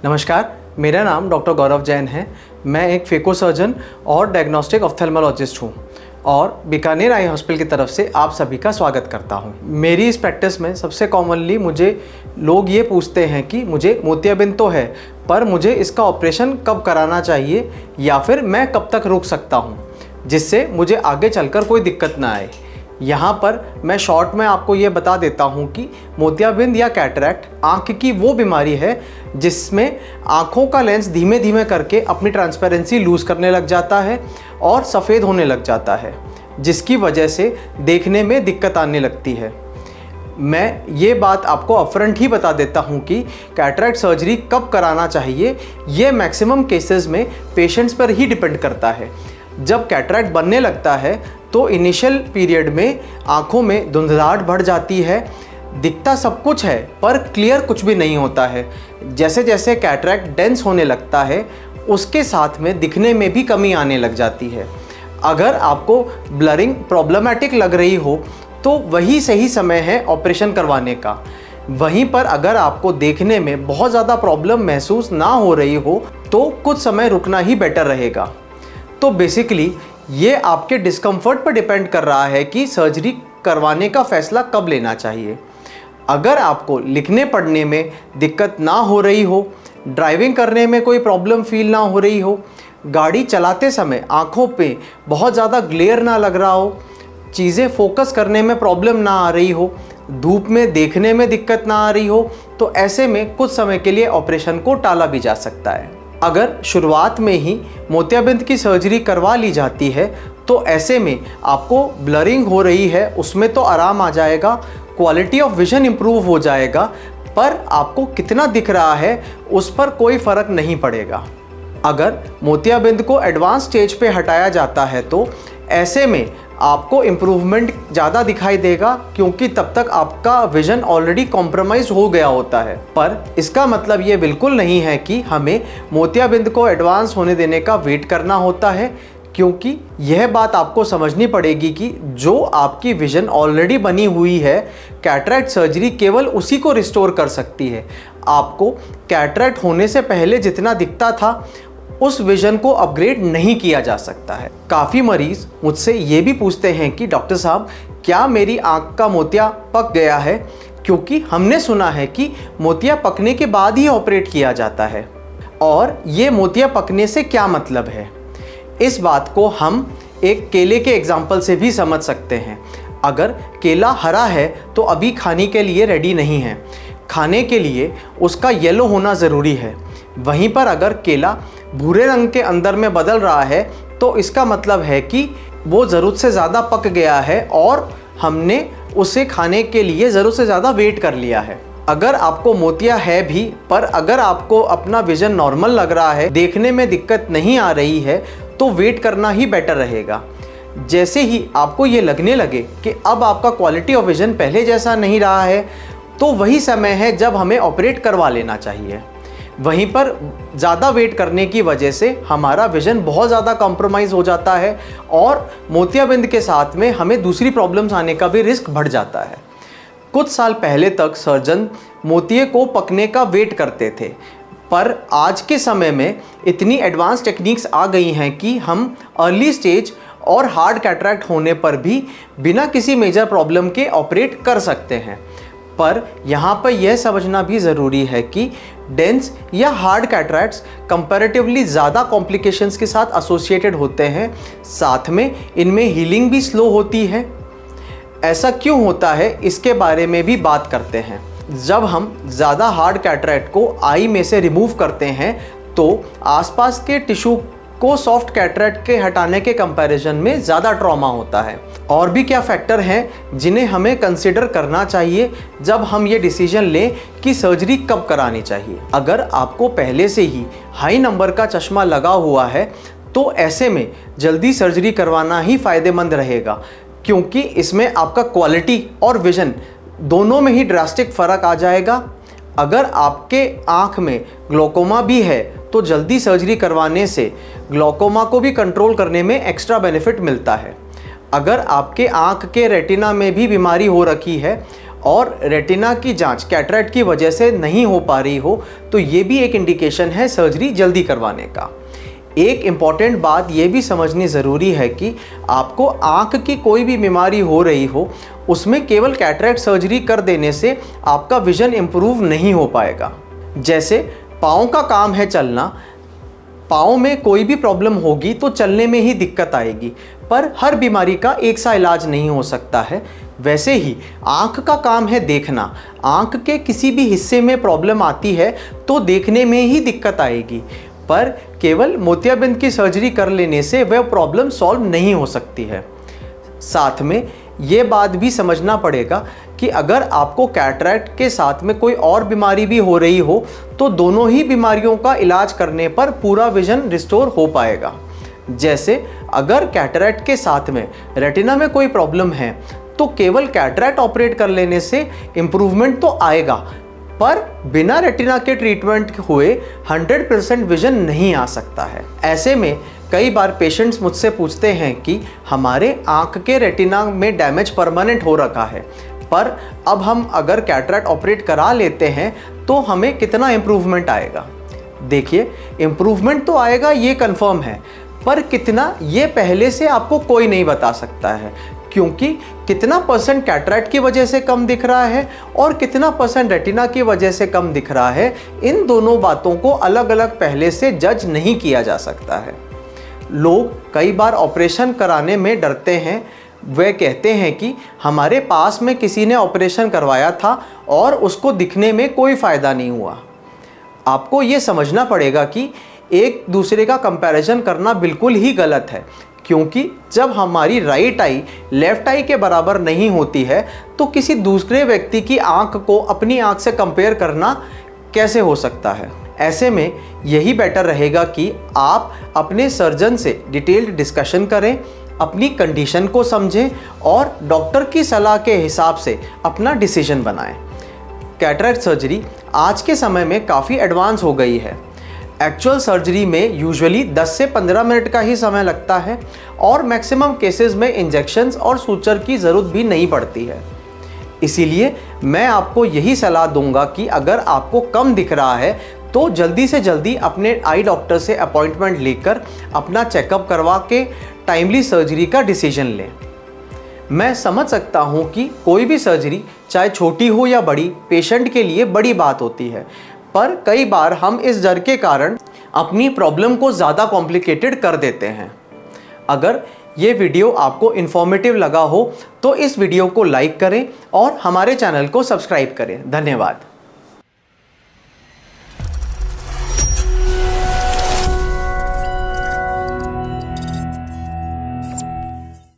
नमस्कार, मेरा नाम डॉक्टर गौरव जैन है। मैं एक फेको सर्जन और डायग्नोस्टिक ऑफ्थेल्मोलॉजिस्ट हूँ और बीकानेर आई हॉस्पिटल की तरफ से आप सभी का स्वागत करता हूँ। मेरी इस प्रैक्टिस में सबसे कॉमनली मुझे लोग ये पूछते हैं कि मुझे मोतियाबिंद तो है, पर मुझे इसका ऑपरेशन कब कराना चाहिए या फिर मैं कब तक रुक सकता हूँ जिससे मुझे आगे चलकर कोई दिक्कत ना आए। यहाँ पर मैं शॉर्ट में आपको ये बता देता हूँ कि मोतियाबिंद या कैटरैक्ट आँख की वो बीमारी है जिसमें आँखों का लेंस धीमे धीमे करके अपनी ट्रांसपेरेंसी लूज़ करने लग जाता है और सफ़ेद होने लग जाता है, जिसकी वजह से देखने में दिक्कत आने लगती है। मैं ये बात आपको अपफ्रंट ही बता देता हूँ कि कैटरैक्ट सर्जरी कब कराना चाहिए, ये मैक्सिमम केसेस में पेशेंट्स पर ही डिपेंड करता है। जब कैटरैक्ट बनने लगता है तो इनिशियल पीरियड में आँखों में धुंधलाहट बढ़ जाती है, दिखता सब कुछ है पर क्लियर कुछ भी नहीं होता है। जैसे जैसे कैटरैक्ट डेंस होने लगता है उसके साथ में दिखने में भी कमी आने लग जाती है। अगर आपको ब्लरिंग प्रॉब्लमेटिक लग रही हो तो वही सही समय है ऑपरेशन करवाने का। वहीं पर अगर आपको देखने में बहुत ज़्यादा प्रॉब्लम महसूस ना हो रही हो तो कुछ समय रुकना ही बेटर रहेगा। तो बेसिकली ये आपके डिस्कम्फर्ट पर डिपेंड कर रहा है कि सर्जरी करवाने का फ़ैसला कब लेना चाहिए। अगर आपको लिखने पढ़ने में दिक्कत ना हो रही हो, ड्राइविंग करने में कोई प्रॉब्लम फील ना हो रही हो, गाड़ी चलाते समय आँखों पे बहुत ज़्यादा ग्लेयर ना लग रहा हो, चीज़ें फोकस करने में प्रॉब्लम ना आ रही हो, धूप में देखने में दिक्कत ना आ रही हो, तो ऐसे में कुछ समय के लिए ऑपरेशन को टाला भी जा सकता है। अगर शुरुआत में ही मोतियाबिंद की सर्जरी करवा ली जाती है तो ऐसे में आपको ब्लरिंग हो रही है उसमें तो आराम आ जाएगा, क्वालिटी ऑफ विजन इम्प्रूव हो जाएगा, पर आपको कितना दिख रहा है उस पर कोई फ़र्क नहीं पड़ेगा। अगर मोतियाबिंद को एडवांस स्टेज पे हटाया जाता है तो ऐसे में आपको इम्प्रूवमेंट ज़्यादा दिखाई देगा, क्योंकि तब तक आपका विज़न ऑलरेडी कॉम्प्रोमाइज़ हो गया होता है। पर इसका मतलब ये बिल्कुल नहीं है कि हमें मोतियाबिंद को एडवांस होने देने का वेट करना होता है, क्योंकि यह बात आपको समझनी पड़ेगी कि जो आपकी विज़न ऑलरेडी बनी हुई है, कैटरैक्ट सर्जरी केवल उसी को रिस्टोर कर सकती है। आपको कैटरैक्ट होने से पहले जितना दिखता था उस विज़न को अपग्रेड नहीं किया जा सकता है। काफ़ी मरीज़ मुझसे ये भी पूछते हैं कि डॉक्टर साहब, क्या मेरी आँख का मोतिया पक गया है, क्योंकि हमने सुना है कि मोतिया पकने के बाद ही ऑपरेट किया जाता है। और ये मोतिया पकने से क्या मतलब है, इस बात को हम एक केले के एग्जाम्पल से भी समझ सकते हैं। अगर केला हरा है तो अभी खाने के लिए रेडी नहीं है, खाने के लिए उसका येलो होना ज़रूरी है। वहीं पर अगर केला भूरे रंग के अंदर में बदल रहा है तो इसका मतलब है कि वो ज़रूरत से ज़्यादा पक गया है और हमने उसे खाने के लिए ज़रूरत से ज़्यादा वेट कर लिया है। अगर आपको मोतिया है भी, पर अगर आपको अपना विज़न नॉर्मल लग रहा है, देखने में दिक्कत नहीं आ रही है, तो वेट करना ही बेटर रहेगा। जैसे ही आपको ये लगने लगे कि अब आपका क्वालिटी ऑफ विज़न पहले जैसा नहीं रहा है, तो वही समय है जब हमें ऑपरेट करवा लेना चाहिए। वहीं पर ज़्यादा वेट करने की वजह से हमारा विज़न बहुत ज़्यादा कॉम्प्रोमाइज़ हो जाता है और मोतियाबिंद के साथ में हमें दूसरी प्रॉब्लम्स आने का भी रिस्क बढ़ जाता है। कुछ साल पहले तक सर्जन मोतिये को पकने का वेट करते थे, पर आज के समय में इतनी एडवांस टेक्निक्स आ गई हैं कि हम अर्ली स्टेज और हार्ड कैटरैक्ट होने पर भी बिना किसी मेजर प्रॉब्लम के ऑपरेट कर सकते हैं। पर यहाँ पर यह समझना भी ज़रूरी है कि डेंस या हार्ड कैटरैक्ट्स कंपैरेटिवली ज़्यादा कॉम्प्लिकेशंस के साथ एसोसिएटेड होते हैं, साथ में इनमें हीलिंग भी स्लो होती है। ऐसा क्यों होता है इसके बारे में भी बात करते हैं। जब हम ज़्यादा हार्ड कैटरैक्ट को आई में से रिमूव करते हैं तो आसपास के टिश्यू को सॉफ्ट कैटरैक्ट के हटाने के कंपैरिजन में ज़्यादा ट्रॉमा होता है। और भी क्या फैक्टर हैं जिन्हें हमें कंसिडर करना चाहिए जब हम ये डिसीजन लें कि सर्जरी कब करानी चाहिए। अगर आपको पहले से ही हाई नंबर का चश्मा लगा हुआ है तो ऐसे में जल्दी सर्जरी करवाना ही फ़ायदेमंद रहेगा, क्योंकि इसमें आपका क्वालिटी और विज़न दोनों में ही ड्रास्टिक फ़र्क आ जाएगा। अगर आपके आँख में ग्लोकोमा भी है तो जल्दी सर्जरी करवाने से ग्लोकोमा को भी कंट्रोल करने में एक्स्ट्रा बेनिफिट मिलता है। अगर आपके आँख के रेटिना में भी बीमारी हो रखी है और रेटिना की जांच कैटरेक्ट की वजह से नहीं हो पा रही हो तो ये भी एक इंडिकेशन है सर्जरी जल्दी करवाने का। एक इम्पॉर्टेंट बात ये भी समझनी ज़रूरी है कि आपको आँख की कोई भी बीमारी हो रही हो उसमें केवल कैटरेक्ट सर्जरी कर देने से आपका विज़न इम्प्रूव नहीं हो पाएगा। जैसे पाँव का काम है चलना, पाँव में कोई भी प्रॉब्लम होगी तो चलने में ही दिक्कत आएगी, पर हर बीमारी का एक सा इलाज नहीं हो सकता है। वैसे ही आँख का काम है देखना, आँख के किसी भी हिस्से में प्रॉब्लम आती है तो देखने में ही दिक्कत आएगी, पर केवल मोतियाबिंद की सर्जरी कर लेने से वह प्रॉब्लम सॉल्व नहीं हो सकती है। साथ में ये बात भी समझना पड़ेगा कि अगर आपको कैटरेक्ट के साथ में कोई और बीमारी भी हो रही हो तो दोनों ही बीमारियों का इलाज करने पर पूरा विजन रिस्टोर हो पाएगा। जैसे अगर कैटरेक्ट के साथ में रेटिना में कोई प्रॉब्लम है तो केवल कैटरेक्ट ऑपरेट कर लेने से इम्प्रूवमेंट तो आएगा, पर बिना रेटिना के ट्रीटमेंट हुए 100% विजन नहीं आ सकता है। ऐसे में कई बार पेशेंट्स मुझसे पूछते हैं कि हमारे आँख के रेटिना में डैमेज परमानेंट हो रखा है, पर अब हम अगर कैटरेक्ट ऑपरेट करा लेते हैं तो हमें कितना इम्प्रूवमेंट आएगा। देखिए, इम्प्रूवमेंट तो आएगा ये कंफर्म है, पर कितना ये पहले से आपको कोई नहीं बता सकता है, क्योंकि कितना परसेंट कैटरेक्ट की वजह से कम दिख रहा है और कितना परसेंट रेटिना की वजह से कम दिख रहा है, इन दोनों बातों को अलग अलग पहले से जज नहीं किया जा सकता है। लोग कई बार ऑपरेशन कराने में डरते हैं। वे कहते हैं कि हमारे पास में किसी ने ऑपरेशन करवाया था और उसको दिखने में कोई फ़ायदा नहीं हुआ। आपको ये समझना पड़ेगा कि एक दूसरे का कंपैरिजन करना बिल्कुल ही गलत है, क्योंकि जब हमारी राइट आई लेफ़्ट आई के बराबर नहीं होती है तो किसी दूसरे व्यक्ति की आँख को अपनी आँख से कंपेयर करना कैसे हो सकता है। ऐसे में यही बेटर रहेगा कि आप अपने सर्जन से डिटेल्ड डिस्कशन करें, अपनी कंडीशन को समझें और डॉक्टर की सलाह के हिसाब से अपना डिसीजन बनाएं। कैटरेक्ट सर्जरी आज के समय में काफ़ी एडवांस हो गई है। एक्चुअल सर्जरी में यूजुअली 10 से 15 मिनट का ही समय लगता है और मैक्सिमम केसेस में इंजेक्शंस और सूचर की ज़रूरत भी नहीं पड़ती है। इसीलिए मैं आपको यही सलाह दूंगा कि अगर आपको कम दिख रहा है तो जल्दी से जल्दी अपने आई डॉक्टर से अपॉइंटमेंट लेकर अपना चेकअप करवा के टाइमली सर्जरी का डिसीजन लें। मैं समझ सकता हूं कि कोई भी सर्जरी चाहे छोटी हो या बड़ी पेशेंट के लिए बड़ी बात होती है, पर कई बार हम इस डर के कारण अपनी प्रॉब्लम को ज़्यादा कॉम्प्लिकेटेड कर देते हैं। अगर ये वीडियो आपको इन्फॉर्मेटिव लगा हो तो इस वीडियो को लाइक करें और हमारे चैनल को सब्सक्राइब करें। धन्यवाद।